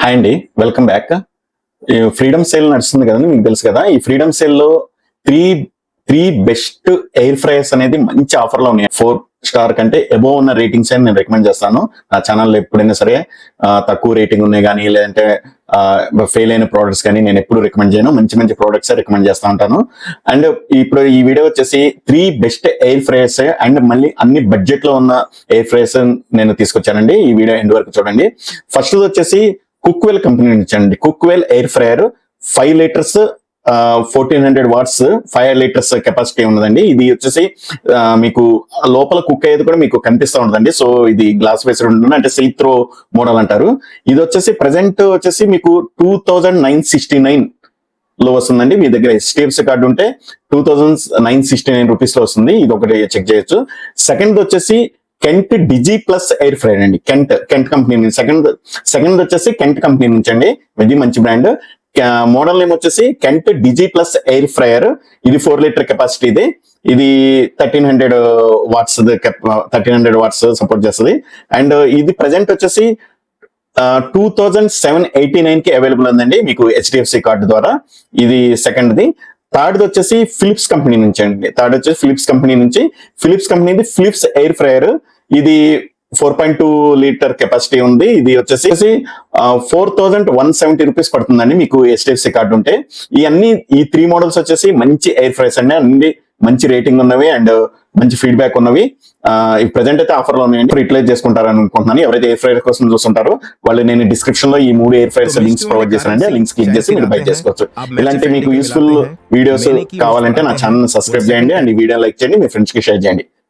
Hi అండి, welcome back. ఈ freedom sale నడుస్తుంది కదండి, మీకు తెలుసు కదా. ఈ ఫ్రీడమ్ సేల్ లో three three best air fryers అనేది మంచి ఆఫర్ లో ఉన్నాయి. 4 స్టార్ కంటే అబోవ్ ఉన్న రేటింగ్స్ అని నేను రికమెండ్ చేస్తాను. నా ఛానల్లో ఎప్పుడైనా సరే తక్కువ రేటింగ్ ఉన్నాయి కానీ లేదంటే ఫెయిల్ అయిన ప్రోడక్ట్స్ కానీ నేను ఎప్పుడు రికమెండ్ చేయను. మంచి మంచి ప్రోడక్ట్స్ రికమెండ్ చేస్తూ ఉంటాను. అండ్ ఇప్పుడు ఈ వీడియో వచ్చేసి 3 బెస్ట్ ఎయిర్ ఫ్రైయర్స్ అండ్ మళ్ళీ అన్ని బడ్జెట్ లో ఉన్న ఎయిర్ ఫ్రైయర్స్ నేను తీసుకొచ్చానండి. ఈ వీడియో ఎండ్ వరకు చూడండి. ఫస్ట్ వచ్చేసి కుక్వెల్ కంపెనీ నుంచి అండి. Cookwell air fryer 5 litres 1400 watts 5 litres capacity ఉన్నదండి. ఇది వచ్చేసి మీకు లోపల కుక్ అయ్యేది కూడా మీకు కనిపిస్తూ ఉంటుందండి. సో ఇది గ్లాస్ బేస్డ్ ఉంటుంది, అంటే సిల్క్ త్రో మోడల్ అంటారు. ఇది వచ్చేసి ప్రెసెంట్ వచ్చేసి మీకు 2969 లో వస్తుందండి. మీ దగ్గర HDFC కార్డు ఉంటే 2969 రూపీస్ లో వస్తుంది. ఇది ఒకటి చెక్ చేయొచ్చు. సెకండ్ వచ్చేసి కెంట్ డిజి ప్లస్ ఎయిర్ ఫ్రైయర్ అండి. కెంట్ కంపెనీ నుంచి సెకండ్ వచ్చేసి కెంట్ కంపెనీ నుంచి అండి. ఇది మంచి బ్రాండ్. మోడల్ నేమ్ వచ్చేసి కెంట్ డిజి ప్లస్ ఎయిర్ ఫ్రైయర్. ఇది 4 లీటర్ కెపాసిటీ. ఇది 1300 వాట్స్ సపోర్ట్ చేస్తుంది. అండ్ ఇది ప్రెసెంట్ వచ్చేసి 2789 కి అవైలబుల్ ఉందండి మీకు HDFC కార్డు ద్వారా. ఇది సెకండ్ది. థర్డ్ వచ్చేసి ఫిలిప్స్ కంపెనీ నుంచి అండి. ఫిలిప్స్ కంపెనీది ఫిలిప్స్ ఎయిర్ ఫ్రైయర్. ఇది 4.2 లీటర్ కెపాసిటీ ఉంది. ఇది వచ్చేసి 4170 రూపీస్ పడుతుందండి మీకు HDFC కార్డు ఉంటే. ఈ 3 మోడల్స్ వచ్చేసి మంచి ఎయిర్ ఫ్రైయర్స్ అండి. అన్ని మంచి రేటింగ్ ఉన్నవి అండ్ మంచి ఫీడ్బ్యాక్ ఉన్నవి. ప్రెసెంట్ అయితే ఆఫర్ లో ఉన్నాయండి. యూటిలైజ్ చేసుకుంటారని అనుకుంటున్నాను. ఎవరైతే ఎయిర్ ఫ్రైయర్ కోసం చూస్తుంటారో వాళ్ళు నేను డిస్క్రిప్షన్ లో ఈ 3 ఎయిర్ ఫ్రైయర్స్ లింక్స్ ప్రొవైడ్ చేశానండి. ఆ లింక్స్ క్లిక్ చేసి మీరు బై చేసుకోవచ్చు. ఇలాంటి మీకు యూస్ఫుల్ వీడియోస్ కావాలంటే నా ఛానల్ సబ్స్క్రైబ్ చేయండి అండ్ ఈ వీడియో లైక్ చేయండి, మీ ఫ్రెండ్స్ కి షేర్ చేయండి.